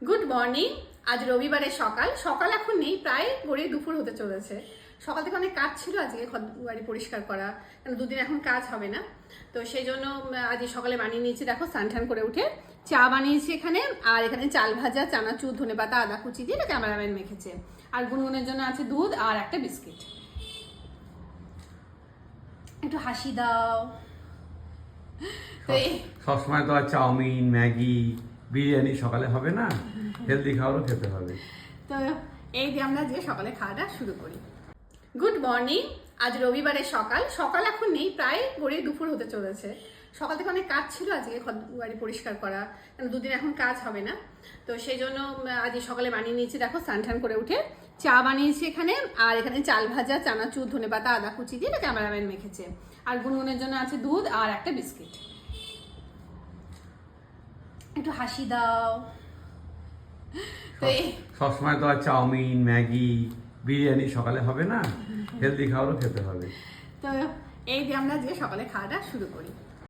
Good morning. আজ রবিবারের সকাল সকাল এখন নেই, প্রায় গড়িয়ে দুপুর হতে চলেছে। সকাল থেকে অনেক কাজ ছিল আজকে, বাড়ি পরিষ্কার করা, কারণ দুদিন এখন কাজ হবে না। তো সেই জন্য আজ সকালে বানিয়ে নিয়েছি, দেখো স্নান টান করে উঠে চা বানিয়েছি এখানে। আর এখানে চাল ভাজা, চানাচুর, ধনেপাতা, আদা কুচি দিয়ে ক্যামেরাম্যান মেখেছে। আর গুনগুনের জন্য আছে দুধ আর একটা বিস্কিট। একটু হাসি দাও। তো সবসময় তো আর চাউমিন, ম্যাগি, বিরিয়ানি সকালে হবে না, হেলদি খাবারও খেতে হবে। তো এই দিয়ে আমরা যে সকালে খাওয়াটা শুরু করি। Good morning. আজ রবিবারের সকাল সকাল এখন নেই, প্রায় গড়িয়ে দুপুর হতে চলেছে। সকাল থেকে অনেক কাজ ছিল আজকে, বাড়ি পরিষ্কার করা, কারণ দুদিন এখন কাজ হবে না। তো সেই জন্য আজ সকালে বানিয়ে নিয়েছি, দেখো স্নান টান করে উঠে চা বানিয়েছি এখানে। আর এখানে চাল ভাজা, চানাচুর, ধনেপাতা, আদা কুচি দিয়ে ক্যামেরাম্যান মেখেছে। আর গুনগুনের জন্য আছে দুধ আর একটা বিস্কিট। একটু হাসি দাও। তো সবসময় তো আর চাউমিন, ম্যাগি, বিরিয়ানি সকালে হবে না, হেলদি খাবারও খেতে হবে। তো এই দিয়ে আমরা যে সকালে খাওয়াটা শুরু করি।